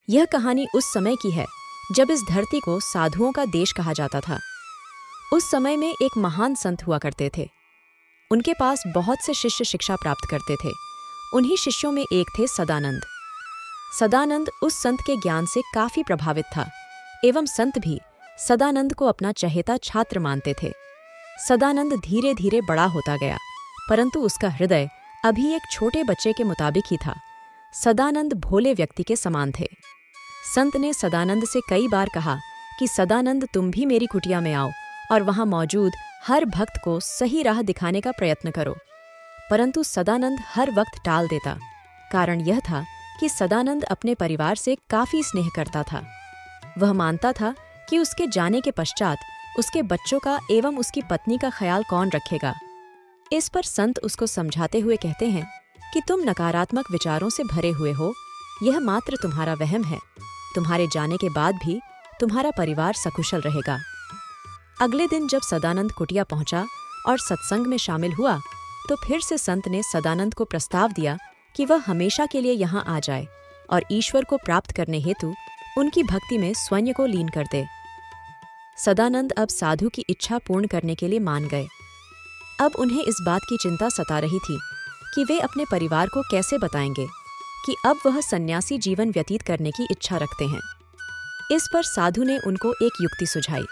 यह कहानी उस समय की है जब इस धरती को साधुओं का देश कहा जाता था। उस समय में एक महान संत हुआ करते थे। उनके पास बहुत से शिष्य शिक्षा प्राप्त करते थे। उन्हीं शिष्यों में एक थे सदानंद। सदानंद उस संत के ज्ञान से काफी प्रभावित था एवं संत भी सदानंद को अपना चहेता छात्र मानते थे। सदानंद धीरे धीरे बड़ा होता गया, परंतु उसका हृदय अभी एक छोटे बच्चे के मुताबिक ही था। सदानंद भोले व्यक्ति के समान थे। संत ने सदानंद से कई बार कहा कि सदानंद, तुम भी मेरी कुटिया में आओ और वहां मौजूद हर भक्त को सही राह दिखाने का प्रयत्न करो। परंतु सदानंद हर वक्त टाल देता। कारण यह था कि सदानंद अपने परिवार से काफी स्नेह करता था। वह मानता था कि उसके जाने के पश्चात उसके बच्चों का एवं उसकी पत्नी का ख्याल कौन रखेगा। इस पर संत उसको समझाते हुए कहते हैं कि तुम नकारात्मक विचारों से भरे हुए हो, यह मात्र तुम्हारा वहम है। तुम्हारे जाने के बाद भी तुम्हारा परिवार सकुशल रहेगा। अगले दिन जब सदानंद कुटिया पहुंचा और सत्संग में शामिल हुआ, तो फिर से संत ने सदानंद को प्रस्ताव दिया कि वह हमेशा के लिए यहाँ आ जाए और ईश्वर को प्राप्त करने हेतु उनकी भक्ति में स्वयं को लीन कर दे। सदानंद अब साधु की इच्छा पूर्ण करने के लिए मान गए। अब उन्हें इस बात की चिंता सता रही थी कि वे अपने परिवार को कैसे बताएंगे कि अब वह सन्यासी जीवन व्यतीत करने की इच्छा रखते हैं। इस पर साधु ने उनको एक युक्ति सुझाई,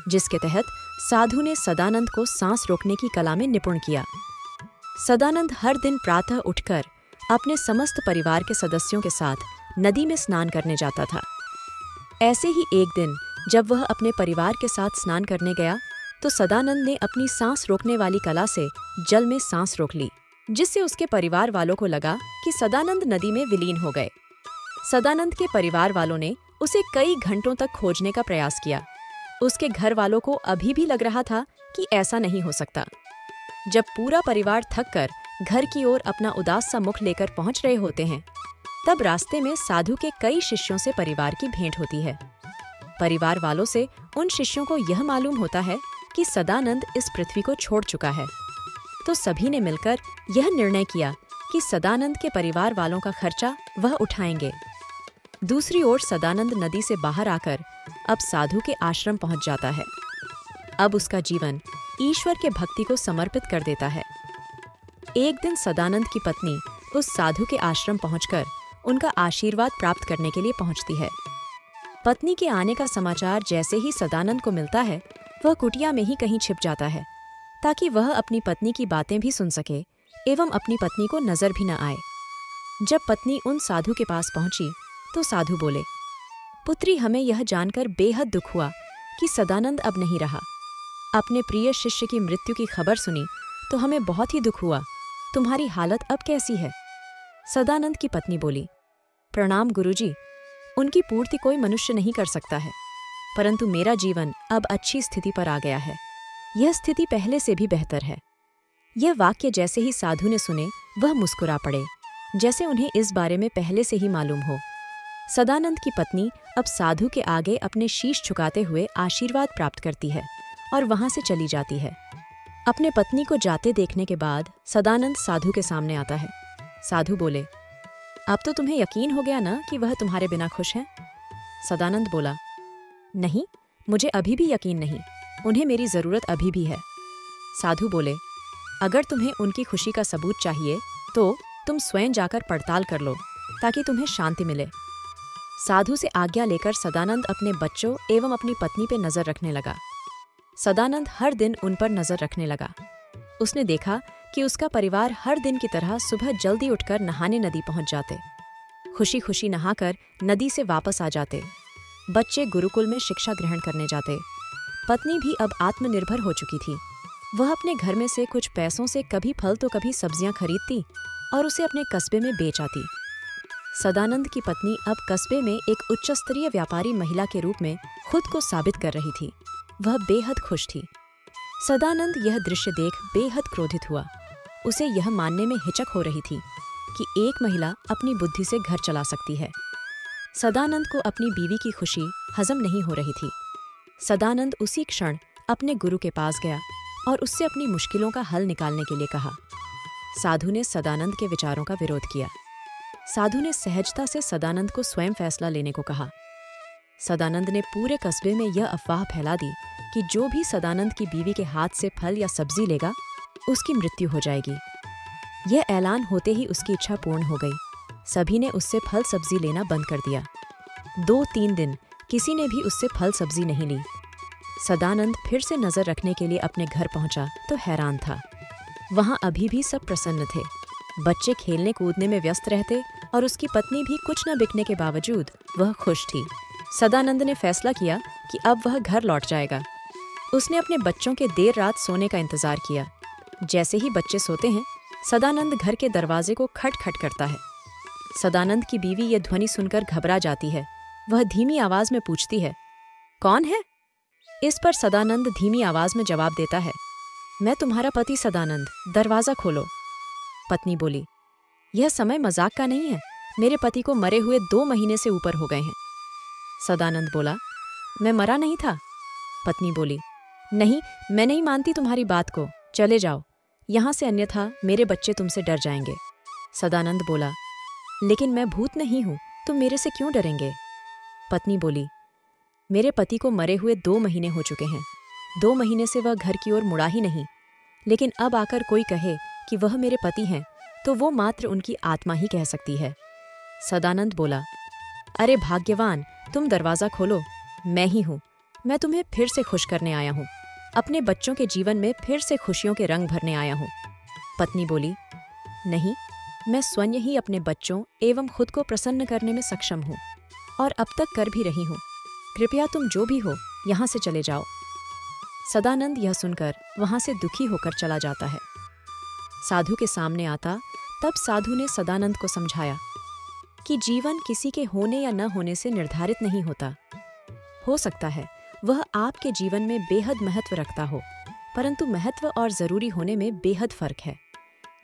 जिसके तहत साधु ने सदानंद को सांस रोकने की कला में निपुण किया। सदानंद हर दिन प्रातः उठकर अपने समस्त परिवार के सदस्यों के साथ नदी में स्नान करने जाता था। ऐसे ही एक दिन जब वह अपने परिवार के साथ स्नान करने गया, तो सदानंद ने अपनी सांस रोकने वाली कला से जल में सांस रोक ली, जिससे उसके परिवार वालों को लगा कि सदानंद नदी में विलीन हो गए। सदानंद के परिवार वालों ने उसे कई घंटों तक खोजने का प्रयास किया। उसके घर वालों को अभी भी लग रहा था कि ऐसा नहीं हो सकता। जब पूरा परिवार थककर घर की ओर अपना उदास सा मुख लेकर पहुंच रहे होते हैं, तब रास्ते में साधु के कई शिष्यों से परिवार की भेंट होती है। परिवार वालों से उन शिष्यों को यह मालूम होता है कि सदानंद इस पृथ्वी को छोड़ चुका है। तो सभी ने मिलकर यह निर्णय किया कि सदानंद के परिवार वालों का खर्चा वह उठाएंगे। दूसरी ओर सदानंद नदी से बाहर आकर अब साधु के आश्रम पहुंच जाता है। अब उसका जीवन ईश्वर के भक्ति को समर्पित कर देता है। एक दिन सदानंद की पत्नी उस साधु के आश्रम पहुंचकर उनका आशीर्वाद प्राप्त करने के लिए पहुंचती है। पत्नी के आने का समाचार जैसे ही सदानंद को मिलता है, वह कुटिया में ही कहीं छिप जाता है, ताकि वह अपनी पत्नी की बातें भी सुन सके एवं अपनी पत्नी को नजर भी न आए। जब पत्नी उन साधु के पास पहुंची, तो साधु बोले, पुत्री, हमें यह जानकर बेहद दुख हुआ कि सदानंद अब नहीं रहा। अपने प्रिय शिष्य की मृत्यु की खबर सुनी तो हमें बहुत ही दुख हुआ। तुम्हारी हालत अब कैसी है? सदानंद की पत्नी बोली, प्रणाम गुरुजी, उनकी पूर्ति कोई मनुष्य नहीं कर सकता है, परंतु मेरा जीवन अब अच्छी स्थिति पर आ गया है। यह स्थिति पहले से भी बेहतर है। यह वाक्य जैसे ही साधु ने सुने, वह मुस्कुरा पड़े, जैसे उन्हें इस बारे में पहले से ही मालूम हो। सदानंद की पत्नी अब साधु के आगे अपने शीश झुकाते हुए आशीर्वाद प्राप्त करती है और वहां से चली जाती है। अपने पत्नी को जाते देखने के बाद सदानंद साधु के सामने आता है। साधु बोले, अब तो तुम्हें यकीन हो गया ना कि वह तुम्हारे बिना खुश है? सदानंद बोला, नहीं, मुझे अभी भी यकीन नहीं, उन्हें मेरी जरूरत अभी भी है। साधु बोले, अगर तुम्हें उनकी खुशी का सबूत चाहिए तो तुम स्वयं जाकर पड़ताल कर लो, ताकि तुम्हें शांति मिले। साधु से आज्ञा लेकर सदानंद अपने बच्चों एवं अपनी पत्नी पे नजर रखने लगा। सदानंद हर दिन उन पर नजर रखने लगा। उसने देखा कि उसका परिवार हर दिन की तरह सुबह जल्दी उठकर नहाने नदी पहुंच जाते, खुशी खुशी नहाकर नदी से वापस आ जाते। बच्चे गुरुकुल में शिक्षा ग्रहण करने जाते। पत्नी भी अब आत्मनिर्भर हो चुकी थी। वह अपने घर में से कुछ पैसों से कभी फल तो कभी सब्जियां खरीदती और उसे अपने कस्बे में बेच आती। सदानंद की पत्नी अब कस्बे में एक उच्च स्तरीय व्यापारी महिला के रूप में खुद को साबित कर रही थी। वह बेहद खुश थी। सदानंद यह दृश्य देख बेहद क्रोधित हुआ। उसे यह मानने में हिचक हो रही थी कि एक महिला अपनी बुद्धि से घर चला सकती है। सदानंद को अपनी बीवी की खुशी हजम नहीं हो रही थी। सदानंद उसी क्षण अपने गुरु के पास गया और उससे अपनी मुश्किलों का हल निकालने के लिए कहा। साधु ने सदानंद के विचारों का विरोध किया। साधु ने सहजता से सदानंद को स्वयं फैसला लेने को कहा। सदानंद ने पूरे कस्बे में यह अफवाह फैला दी कि जो भी सदानंद की बीवी के हाथ से फल या सब्जी लेगा, उसकी मृत्यु हो जाएगी। यह ऐलान होते ही उसकी इच्छा पूर्ण हो गई। सभी ने उससे फल सब्जी लेना बंद कर दिया। 2-3 दिन किसी ने भी उससे फल सब्जी नहीं ली। सदानंद फिर से नजर रखने के लिए अपने घर पहुंचा तो हैरान था। वहां अभी भी सब प्रसन्न थे। बच्चे खेलने कूदने में व्यस्त रहते और उसकी पत्नी भी कुछ न बिकने के बावजूद वह खुश थी। सदानंद ने फैसला किया कि अब वह घर लौट जाएगा। उसने अपने बच्चों के देर रात सोने का इंतजार किया। जैसे ही बच्चे सोते हैं, सदानंद घर के दरवाजे को खटखट करता है। सदानंद की बीवी यह ध्वनि सुनकर घबरा जाती है। वह धीमी आवाज में पूछती है, कौन है? इस पर सदानंद धीमी आवाज में जवाब देता है, मैं तुम्हारा पति सदानंद, दरवाजा खोलो। पत्नी बोली, यह समय मजाक का नहीं है। मेरे पति को मरे हुए 2 महीने से ऊपर हो गए हैं। सदानंद बोला, मैं मरा नहीं था। पत्नी बोली, नहीं, मैं नहीं मानती तुम्हारी बात को। चले जाओ यहाँ से, अन्यथा मेरे बच्चे तुमसे डर जाएंगे। सदानंद बोला, लेकिन मैं भूत नहीं हूं, तुम मेरे से क्यों डरेंगे? पत्नी बोली, मेरे पति को मरे हुए 2 महीने हो चुके हैं। 2 महीने से वह घर की ओर मुड़ा ही नहीं। लेकिन अब आकर कोई कहे कि वह मेरे पति हैं, तो वो मात्र उनकी आत्मा ही कह सकती है। सदानंद बोला, अरे भाग्यवान, तुम दरवाजा खोलो, मैं ही हूं। मैं तुम्हें फिर से खुश करने आया हूं। अपने बच्चों के जीवन में फिर से खुशियों के रंग भरने आया हूं। पत्नी बोली, नहीं, मैं स्वयं ही अपने बच्चों एवं खुद को प्रसन्न करने में सक्षम हूं और अब तक कर भी रही हूं। कृपया तुम जो भी हो यहाँ से चले जाओ। सदानंद यह सुनकर वहां से दुखी होकर चला जाता है। साधु के सामने आता, तब साधु ने सदानंद को समझाया कि जीवन किसी के होने या न होने से निर्धारित नहीं होता। हो सकता है वह आपके जीवन में बेहद महत्व रखता हो, परंतु महत्व और जरूरी होने में बेहद फर्क है।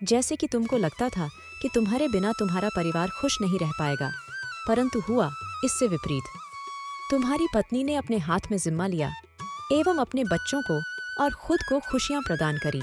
जैसे कि तुमको लगता था कि तुम्हारे बिना तुम्हारा परिवार खुश नहीं रह पाएगा, परंतु हुआ इससे विपरीत। तुम्हारी पत्नी ने अपने हाथ में जिम्मा लिया एवं अपने बच्चों को और खुद को खुशियां प्रदान करी।